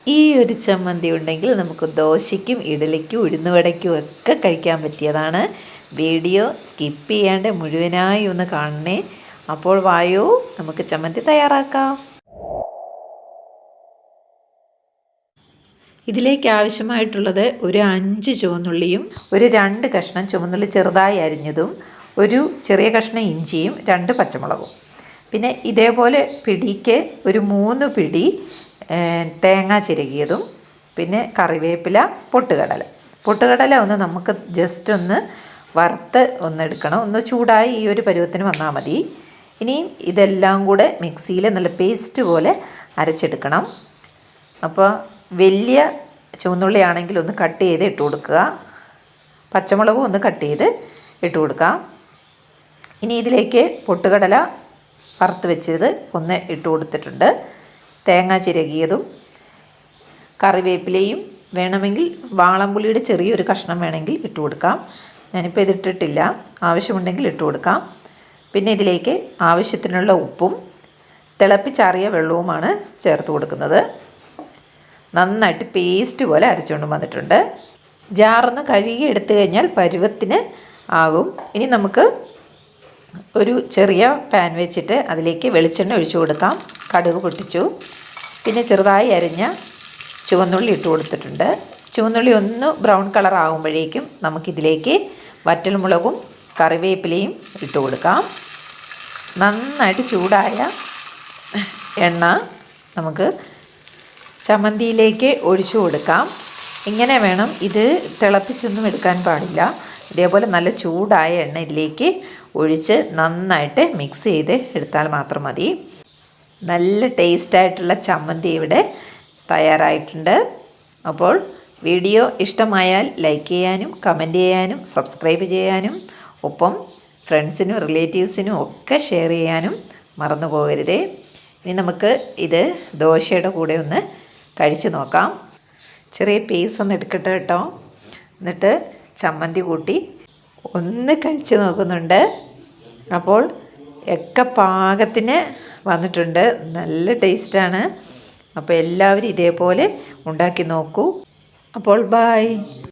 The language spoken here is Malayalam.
ഈ ഒരു ചമ്മന്തി ഉണ്ടെങ്കിൽ നമുക്ക് ദോശയ്ക്കും ഇഡലിക്കും ഉഴുന്നുവടയ്ക്കും ഒക്കെ കഴിക്കാൻ പറ്റിയതാണ്. വീഡിയോ സ്കിപ്പ് ചെയ്യാണ്ട് മുഴുവനായി ഒന്ന് കാണണേ. അപ്പോൾ വായോ, നമുക്ക് ചമ്മന്തി തയ്യാറാക്കാം. ഇതിലേക്ക് ആവശ്യമായിട്ടുള്ളത് ഒരു 5 ചുവന്നുള്ളിയും ഒരു 2 കഷ്ണം ചുവന്നുള്ളി ചെറുതായി അരിഞ്ഞതും ഒരു ചെറിയ കഷ്ണം ഇഞ്ചിയും 2 പച്ചമുളകും. പിന്നെ ഇതേപോലെ പിടിക്ക് ഒരു 3 പിടി തേങ്ങ ചിരകിയതും പിന്നെ കറിവേപ്പില, പൊട്ടുകടല ഒന്ന് നമുക്ക് ജസ്റ്റ് ഒന്ന് വറുത്ത് ഒന്നെടുക്കണം. ഒന്ന് ചൂടായി ഈ ഒരു പരുവത്തിന് വന്നാൽ മതി. ഇനിയും ഇതെല്ലാം കൂടെ മിക്സിയിൽ നല്ല പേസ്റ്റ് പോലെ അരച്ചെടുക്കണം. അപ്പോൾ വലിയ ചുവന്നുള്ളി ആണെങ്കിൽ ഒന്ന് കട്ട് ചെയ്ത് ഇട്ട് കൊടുക്കുക. പച്ചമുളകും ഒന്ന് കട്ട് ചെയ്ത് ഇട്ട് കൊടുക്കാം. ഇനി ഇതിലേക്ക് പൊട്ടുകടല വറുത്ത് വെച്ചത് ഒന്ന് ഇട്ട് കൊടുത്തിട്ടുണ്ട്. തേങ്ങ ചിരകിയതും കറിവേപ്പിലയും വേണമെങ്കിൽ വാളംപുളിയുടെ ചെറിയൊരു കഷ്ണം വേണമെങ്കിൽ ഇട്ട് കൊടുക്കാം. ഞാനിപ്പോൾ ഇതിട്ടിട്ടില്ല, ആവശ്യമുണ്ടെങ്കിൽ ഇട്ട് കൊടുക്കാം. പിന്നെ ഇതിലേക്ക് ആവശ്യത്തിനുള്ള ഉപ്പും തിളപ്പിച്ചാറിയ വെള്ളവുമാണ് ചേർത്ത് കൊടുക്കുന്നത്. നന്നായിട്ട് പേസ്റ്റ് പോലെ അരച്ചുകൊണ്ട് വന്നിട്ടുണ്ട്. ജാറൊന്ന് കഴുകി എടുത്തു കഴിഞ്ഞാൽ പരുവത്തിന് ആകും. ഇനി നമുക്ക് ഒരു ചെറിയ പാൻ വെച്ചിട്ട് അതിലേക്ക് വെളിച്ചെണ്ണ ഒഴിച്ചു കൊടുക്കാം. കടുക് പൊട്ടിച്ചു. പിന്നെ ചെറുതായി അരിഞ്ഞ ചുവന്നുള്ളി ഇട്ട് കൊടുത്തിട്ടുണ്ട്. ചുവന്നുള്ളി ഒന്ന് ബ്രൗൺ കളർ ആകുമ്പോഴേക്കും നമുക്കിതിലേക്ക് വറ്റൽമുളകും കറിവേപ്പിലയും ഇട്ട് കൊടുക്കാം. നന്നായിട്ട് ചൂടായ എണ്ണ നമുക്ക് ചമ്മന്തിയിലേക്ക് ഒഴിച്ചു കൊടുക്കാം. ഇങ്ങനെ വേണം, ഇത് തിളപ്പിച്ചൊന്നും എടുക്കാൻ പാടില്ല. ഇതേപോലെ നല്ല ചൂടായ എണ്ണ ഇതിലേക്ക് ഒഴിച്ച് നന്നായിട്ട് മിക്സ് ചെയ്ത് എടുത്താൽ മാത്രം മതി. നല്ല ടേസ്റ്റായിട്ടുള്ള ചമ്മന്തി ഇവിടെ തയ്യാറായിട്ടുണ്ട്. അപ്പോൾ വീഡിയോ ഇഷ്ടമായാൽ ലൈക്ക് ചെയ്യാനും കമൻറ്റ് ചെയ്യാനും സബ്സ്ക്രൈബ് ചെയ്യാനും ഒപ്പം ഫ്രണ്ട്സിനും റിലേറ്റീവ്സിനും ഒക്കെ ഷെയർ ചെയ്യാനും മറന്നു പോകരുതേ. ഇനി നമുക്ക് ഇത് ദോശയുടെ കൂടെ ഒന്ന് കഴിച്ച് നോക്കാം. ചെറിയ പീസ് ഒന്ന് എടുക്കട്ടെ കേട്ടോ. എന്നിട്ട് ചമ്മന്തി കൂട്ടി ഒന്ന് കഴിച്ച് നോക്കുന്നുണ്ട്. അപ്പോൾ ഒക്കെ പാകത്തിന് വന്നിട്ടുണ്ട്. നല്ല ടേസ്റ്റാണ്. അപ്പോൾ എല്ലാവരും ഇതേപോലെ ഉണ്ടാക്കി നോക്കൂ. അപ്പോൾ ബൈ.